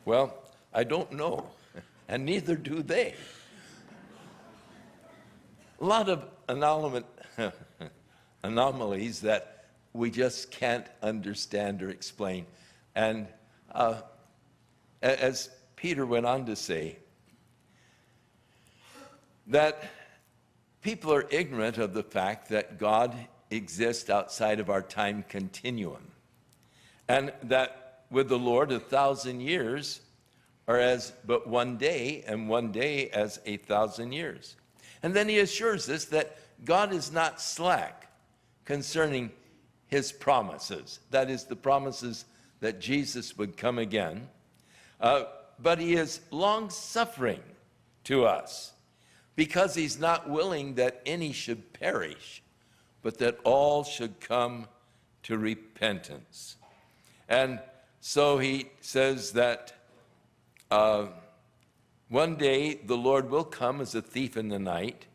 Well, I don't know, and neither do they. A lot of anomalies that we just can't understand or explain. And as Peter went on to say, that people are ignorant of the fact that God exists outside of our time continuum, and that with the Lord 1,000 years are as but one day, and one day as 1,000 years. And then he assures us that God is not slack concerning his promises. That is, the promises that Jesus would come again. But he is long-suffering to us, because he's not willing that any should perish, but that all should come to repentance. And so he says that one day the Lord will come as a thief in the night,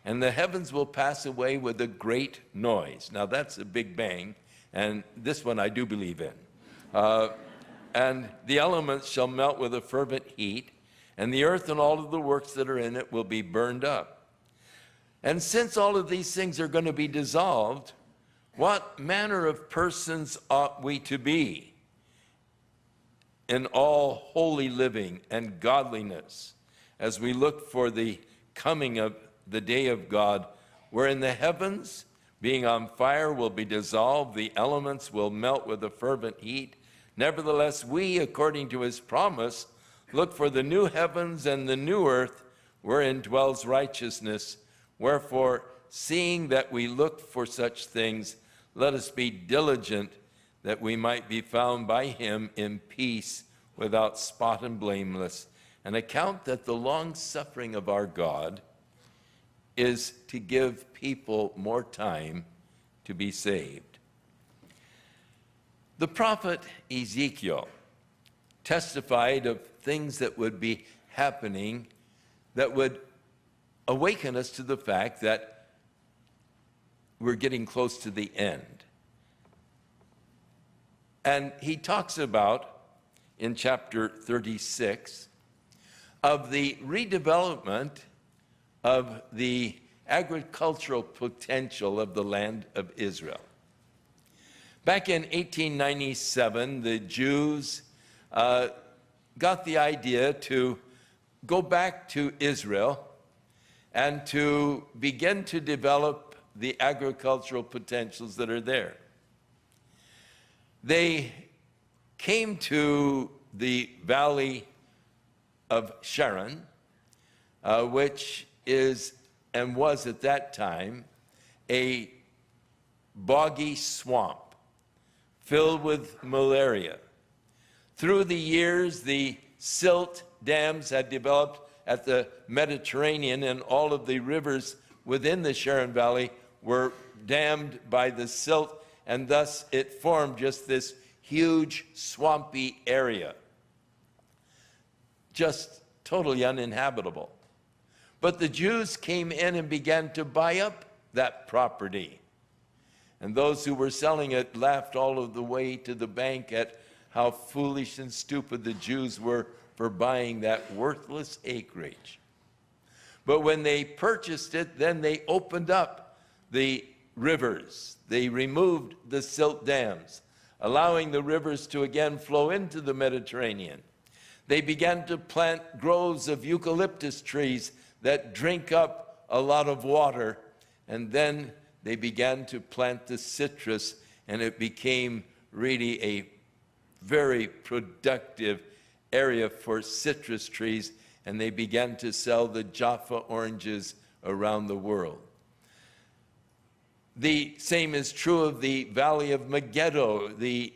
and the heavens will pass away with a great noise. Now that's a big bang, and this one I do believe in. And the elements shall melt with a fervent heat, and the earth and all of the works that are in it will be burned up. And since all of these things are going to be dissolved, what manner of persons ought we to be in all holy living and godliness, as we look for the coming of the day of God, wherein the heavens, being on fire, will be dissolved, the elements will melt with a fervent heat. Nevertheless, we, according to his promise, look for the new heavens and the new earth, wherein dwells righteousness. Wherefore, seeing that we look for such things, let us be diligent that we might be found by him in peace, without spot and blameless, and account that the long suffering of our God is to give people more time to be saved. The prophet Ezekiel testified of things that would be happening that would awaken us to the fact that we're getting close to the end. And he talks about, in chapter 36, of the redevelopment of the agricultural potential of the land of Israel. Back in 1897, the Jews got the idea to go back to Israel and to begin to develop the agricultural potentials that are there. They came to the valley of Sharon, which is and was at that time a boggy swamp filled with malaria. Through the years, the silt dams had developed at the Mediterranean, and all of the rivers within the Sharon Valley were dammed by the silt, and thus it formed just this huge swampy area, just totally uninhabitable. But the Jews came in and began to buy up that property. And those who were selling it laughed all of the way to the bank at how foolish and stupid the Jews were for buying that worthless acreage. But when they purchased it, then they opened up the rivers. They removed the silt dams, allowing the rivers to again flow into the Mediterranean. They began to plant groves of eucalyptus trees that drink up a lot of water, and then they began to plant the citrus, and it became really a very productive area for citrus trees, and they began to sell the Jaffa oranges around the world. The same is true of the Valley of Megiddo. The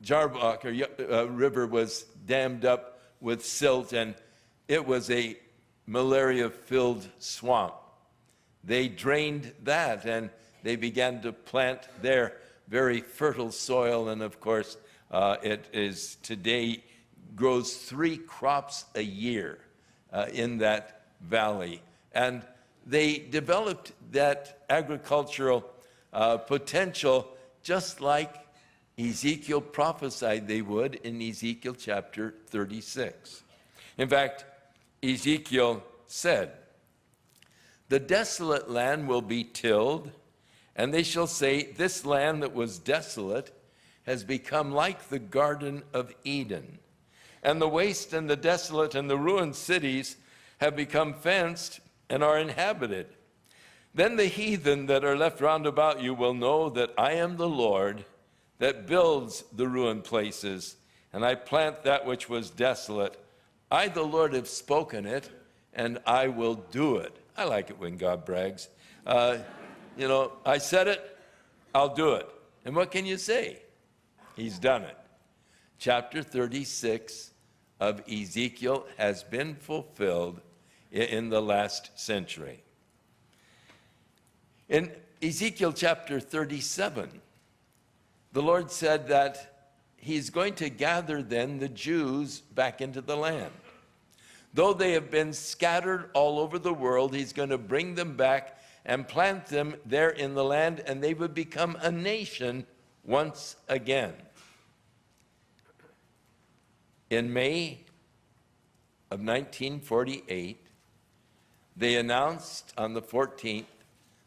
Jarbach river was dammed up with silt, and it was a malaria-filled swamp. They drained that, and they began to plant their very fertile soil, and of course, it is today grows 3 crops a year in that valley. And they developed that agricultural potential just like Ezekiel prophesied they would in Ezekiel chapter 36. In fact, Ezekiel said, "The desolate land will be tilled, and they shall say, 'This land that was desolate has become like the Garden of Eden. And the waste and the desolate and the ruined cities have become fenced and are inhabited. Then the heathen that are left round about you will know that I am the Lord that builds the ruined places, and I plant that which was desolate. I, the Lord, have spoken it, and I will do it." I like it when God brags. I said it, I'll do it. And what can you say? He's done it. Chapter 36 of Ezekiel has been fulfilled in the last century. In Ezekiel chapter 37, the Lord said that he's going to gather then the Jews back into the land. Though they have been scattered all over the world, he's going to bring them back and plant them there in the land, and they would become a nation once again. In May of 1948, they announced on the 14th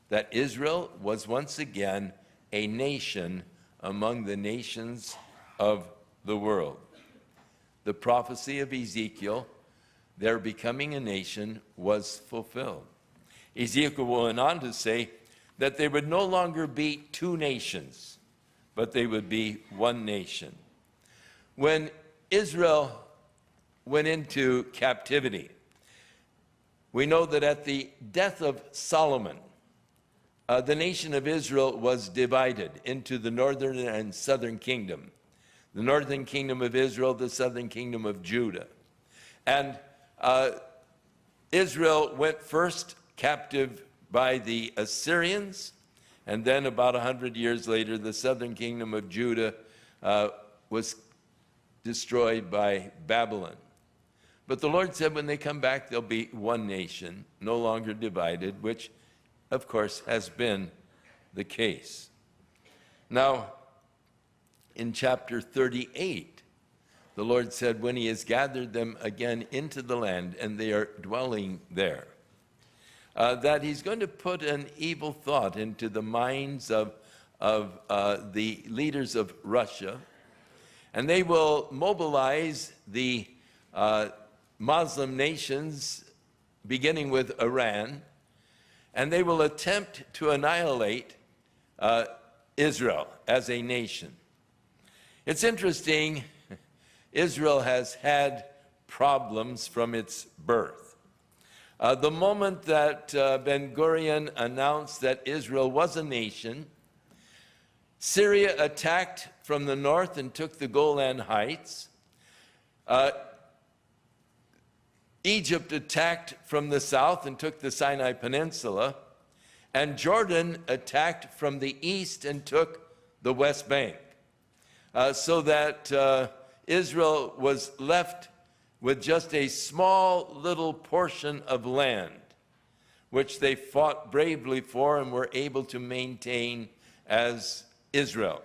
that Israel was once again a nation among the nations of the world. The prophecy of Ezekiel, their becoming a nation, was fulfilled. Ezekiel went on to say that they would no longer be two nations, but they would be one nation. When Israel went into captivity, we know that at the death of Solomon, the nation of Israel was divided into the northern and southern kingdom. The northern kingdom of Israel, the southern kingdom of Judah. And Israel went first captive by the Assyrians, and then about 100 years later, the southern kingdom of Judah was destroyed by Babylon. But the Lord said when they come back, there'll be one nation, no longer divided, which, of course, has been the case. Now, in chapter 38, the Lord said when he has gathered them again into the land and they are dwelling there, that he's going to put an evil thought into the minds of the leaders of Russia, and they will mobilize the Muslim nations, beginning with Iran, and they will attempt to annihilate Israel as a nation. It's interesting, Israel has had problems from its birth. The moment that Ben-Gurion announced that Israel was a nation, Syria attacked from the north and took the Golan Heights. Egypt attacked from the south and took the Sinai Peninsula. And Jordan attacked from the east and took the West Bank. So that Israel was left with just a small little portion of land, which they fought bravely for and were able to maintain as Israel.